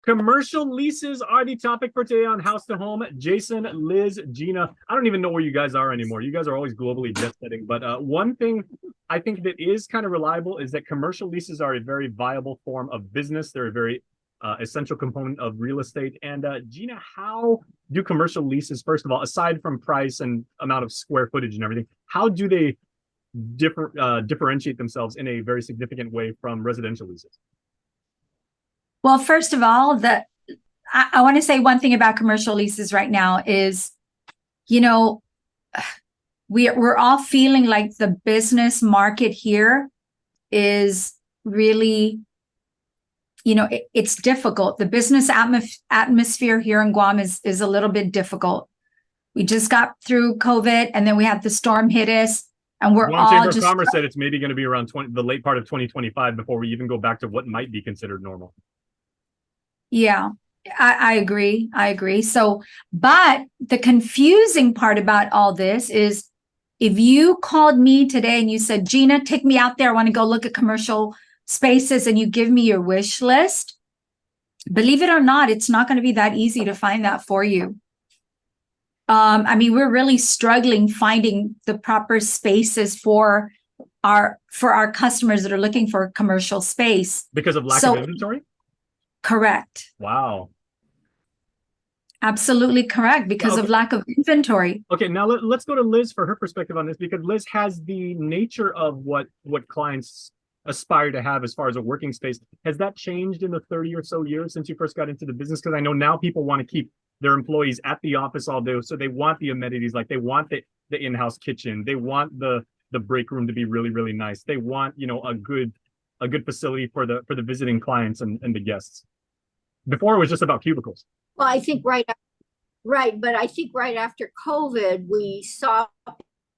Commercial leases are the topic for today on House to Home. Jason, Liz, Gina, I don't even know where you guys are anymore. You guys are always globally jet setting. But one thing I think that is kind of reliable is that commercial leases are a very viable form of business. They're a very essential component of real estate. And Gina, how do commercial leases, first of all, aside from price and amount of square footage and everything, how do they differentiate themselves in a very significant way from residential leases? Well, first of all, I want to say one thing about commercial leases right now is, you know, we're all feeling like the business market here is really, it's difficult. The business atmosphere here in Guam is a little bit difficult. We just got through COVID, and then we had the storm hit us, and we're Guam all Chamber of just Commerce said it's maybe going to be around the late part of 2025 before we even go back to what might be considered normal. Yeah, I agree. I agree. So, but the confusing part about all this is if you called me today and you said, Gina, take me out there, I want to go look at commercial spaces, and you give me your wish list, believe it or not, it's not going to be that easy to find that for you. I mean, we're really struggling finding the proper spaces for our customers that are looking for a commercial space. Because of lack of inventory? Correct. Wow. Absolutely correct, because of lack of inventory. Okay, now let's go to Liz for her perspective on this, because Liz has the nature of what clients aspire to have as far as a working space. Has that changed in the 30 or so years since you first got into the business? Because I know now people want to keep their employees at the office all day, so they want the amenities, like they want the in-house kitchen, they want the break room to be really, really nice. They want, a good facility for the visiting clients and the guests. Before it was just about cubicles. Well, I think right, but I think right after COVID, we saw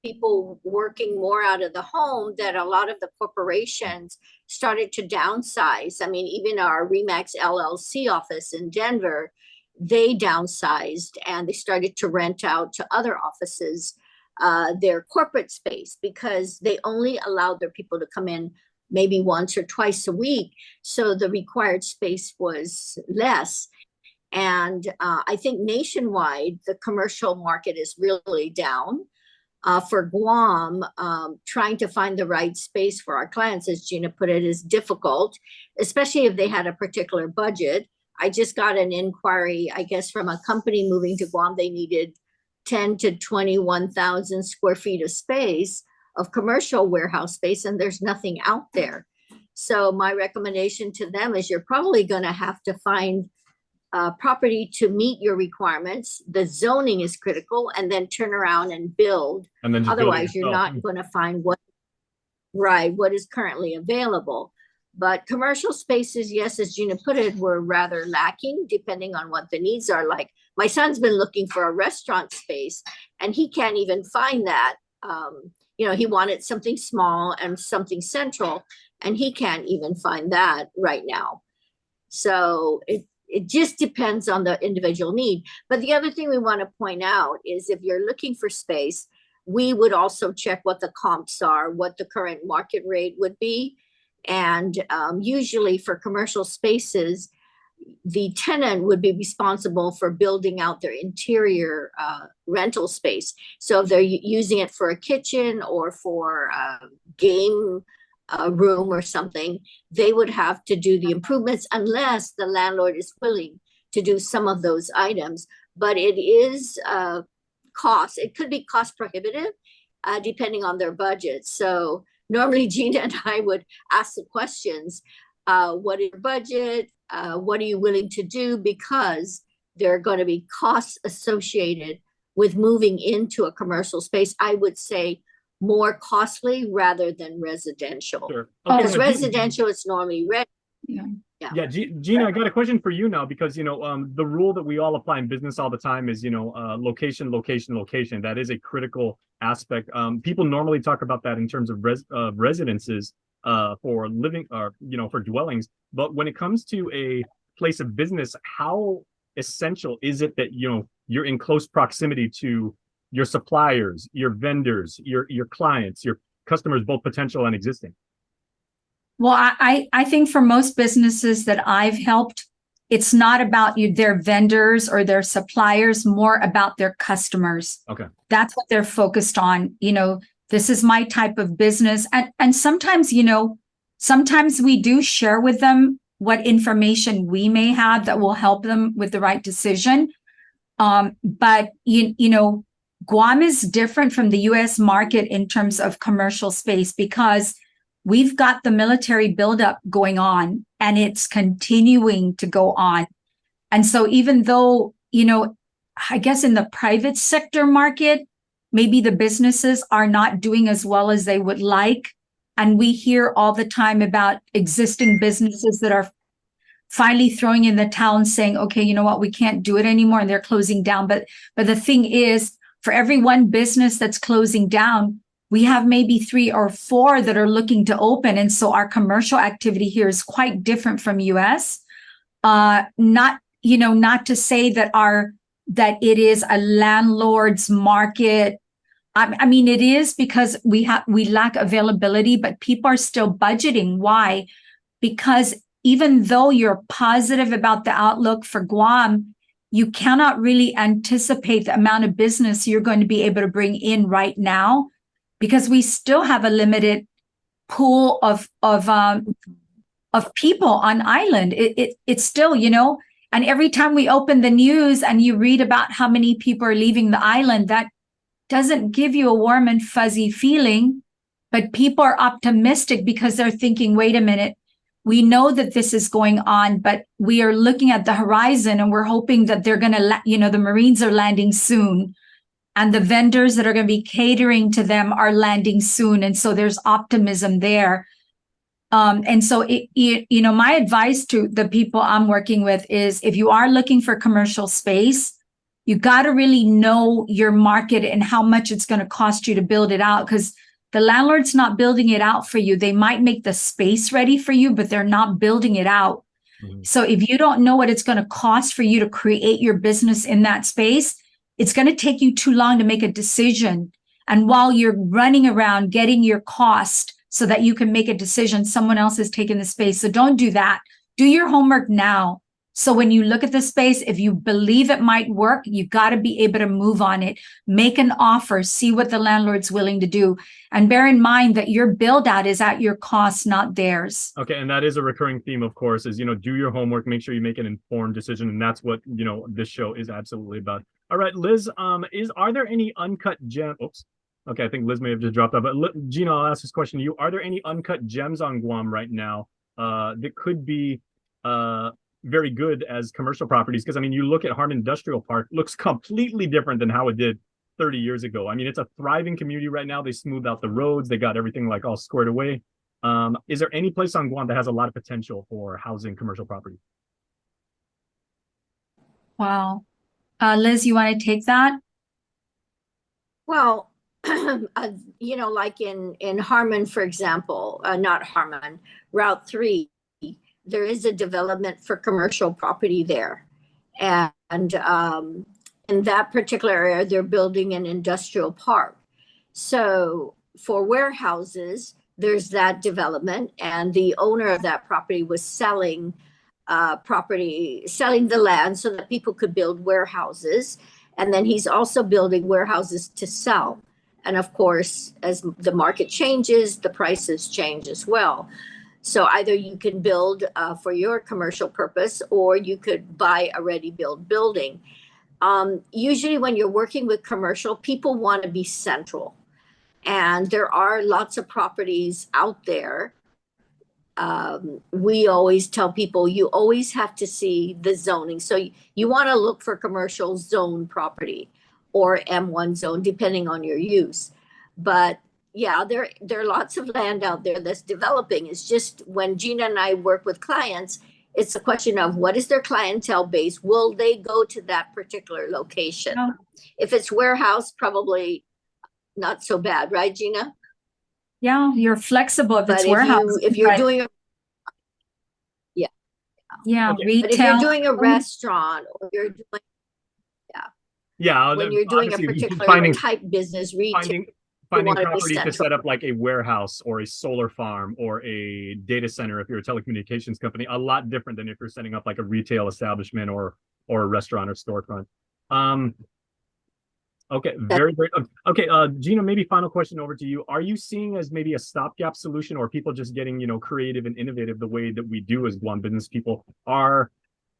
people working more out of the home, that a lot of the corporations started to downsize. I mean, even our Remax LLC office in Denver, they downsized and they started to rent out to other offices their corporate space, because they only allowed their people to come in maybe once or twice a week. So the required space was less. And I think nationwide, the commercial market is really down. For Guam, trying to find the right space for our clients, as Gina put it, is difficult, especially if they had a particular budget. I just got an inquiry, I guess, from a company moving to Guam. They needed 10 to 21,000 square feet of space, of commercial warehouse space, and there's nothing out there. So my recommendation to them is you're probably going to have to find property to meet your requirements. The zoning is critical, and then turn around and build. And then otherwise you're not going to find what is currently available. But commercial spaces, yes, as Gina put it, were rather lacking depending on what the needs are. Like my son's been looking for a restaurant space, and he can't even find that. He wanted something small and something central, and he can't even find that right now. So it just depends on the individual need. But the other thing we want to point out is, if you're looking for space, we would also check what the comps are, what the current market rate would be. And usually for commercial spaces, the tenant would be responsible for building out their interior rental space. So if they're using it for a kitchen or for a game room or something, they would have to do the improvements, unless the landlord is willing to do some of those items. But it is cost. It could be cost prohibitive depending on their budget. So normally Gina and I would ask the questions, what is your budget? What are you willing to do? Because there are going to be costs associated with moving into a commercial space. I would say more costly rather than residential. Sure. Okay, because residential is normally rent. Yeah, Gina, I got a question for you now, because the rule that we all apply in business all the time is location, location, location. That is a critical aspect. People normally talk about that in terms of residences for living, or for dwellings. But when it comes to a place of business, how essential is it that you're in close proximity to your suppliers, your vendors, your clients, your customers, both potential and existing? Well, I think for most businesses that I've helped, it's not about their vendors or their suppliers, more about their customers. Okay. That's what they're focused on. This is my type of business. And sometimes, sometimes we do share with them what information we may have that will help them with the right decision. But Guam is different from the US market in terms of commercial space because we've got the military buildup going on and it's continuing to go on. And so even though, I guess in the private sector market, maybe the businesses are not doing as well as they would like. And we hear all the time about existing businesses that are finally throwing in the towel and saying, okay, you know what, we can't do it anymore, and they're closing down. But the thing is, for every one business that's closing down, we have maybe 3 or 4 that are looking to open. And so our commercial activity here is quite different from US. Not to say that it is a landlord's market. I mean, it is because we lack availability, but people are still budgeting. Why? Because even though you're positive about the outlook for Guam, you cannot really anticipate the amount of business you're going to be able to bring in right now, because we still have a limited pool of people on island. It's still, and every time we open the news and you read about how many people are leaving the island, that doesn't give you a warm and fuzzy feeling, but people are optimistic because they're thinking, wait a minute, we know that this is going on, but we are looking at the horizon and we're hoping that they're going to, the Marines are landing soon and the vendors that are going to be catering to them are landing soon. And so there's optimism there. And so, my advice to the people I'm working with is if you are looking for commercial space, you got to really know your market and how much it's going to cost you to build it out, because the landlord's not building it out for you. They might make the space ready for you, but they're not building it out. Mm-hmm. So if you don't know what it's going to cost for you to create your business in that space, it's going to take you too long to make a decision. And while you're running around getting your cost so that you can make a decision, someone else is taking the space. So don't do that. Do your homework now. So when you look at the space, if you believe it might work, you got to be able to move on it, make an offer, see what the landlord's willing to do. And bear in mind that your build out is at your cost, not theirs. Okay. And that is a recurring theme, of course, is, do your homework, make sure you make an informed decision. And that's what, this show is absolutely about. All right, Liz, are there any uncut gems? Oops. Okay. I think Liz may have just dropped out, but Gina, I'll ask this question to you. Are there any uncut gems on Guam right now that could be, very good as commercial properties? Because you look at Harmon Industrial Park, looks completely different than how it did 30 years ago. It's a thriving community right now. They smoothed out the roads. They got everything all squared away. Is there any place on Guam that has a lot of potential for housing commercial property? Wow. Liz, you want to take that? Well, like in Harmon, for example, not Harmon, Route 3, there is a development for commercial property there. And in that particular area, they're building an industrial park. So for warehouses, there's that development. And the owner of that property was selling the land so that people could build warehouses. And then he's also building warehouses to sell. And of course, as the market changes, the prices change as well. So either you can build for your commercial purpose, or you could buy a ready-built building. Usually when you're working with commercial, people want to be central. And there are lots of properties out there. We always tell people you always have to see the zoning. So you want to look for commercial zone property or M1 zone, depending on your use. But yeah, there are lots of land out there that's developing. It's just when Gina and I work with clients, it's a question of what is their clientele base? Will they go to that particular location? Oh. If it's warehouse, probably not so bad, right, Gina? Yeah, you're flexible if it's warehouse. If you're doing a okay. Retail. But if you're doing a restaurant or you're doing when you're doing a particular type business, retail. finding wanna be property to central. set up like a warehouse or a solar farm or a data center if you're a telecommunications company, a lot different than if you're setting up like a retail establishment or a restaurant or storefront. Okay, very, very okay. Gina, maybe final question over to you. Are you seeing as maybe a stopgap solution, or people just getting, creative and innovative the way that we do as Guam business people are,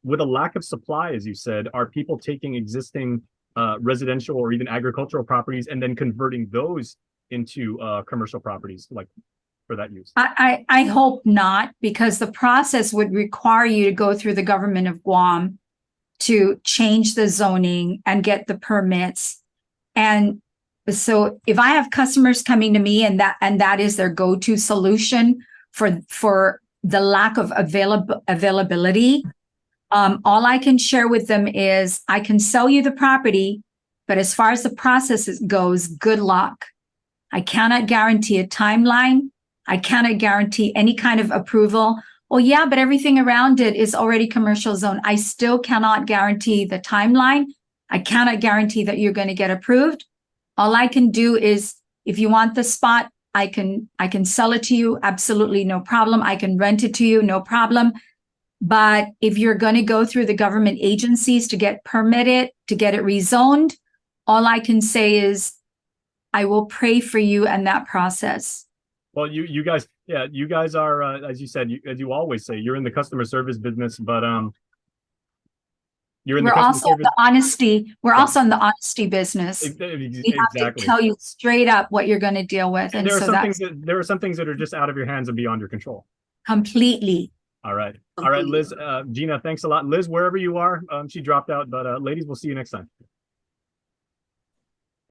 with a lack of supply, as you said, are people taking existing residential or even agricultural properties and then converting those into commercial properties, like for that use? I hope not, because the process would require you to go through the government of Guam to change the zoning and get the permits. And so if I have customers coming to me and that is their go-to solution for the lack of availability, all I can share with them is I can sell you the property, but as far as the process goes, good luck. I cannot guarantee a timeline. I cannot guarantee any kind of approval. Well, yeah, but everything around it is already commercial zone. I still cannot guarantee the timeline. I cannot guarantee that you're going to get approved. All I can do is, if you want the spot, I can sell it to you. Absolutely no problem. I can rent it to you. No problem. But if you're going to go through the government agencies to get permitted, to get it rezoned, all I can say is I will pray for you and that process. Well, you guys, yeah, you guys are, as you said, as you always say, you're in the customer service business, but you're in the We're customer also in service. the honesty. We're Yeah. also in the honesty business. We have to Exactly. tell you straight up what you're going to deal with, and There are so some that's there are some things that are just out of your hands and beyond your control. completely. All right, Liz, Gina, thanks a lot. Liz, wherever you are, she dropped out, but ladies, we'll see you next time.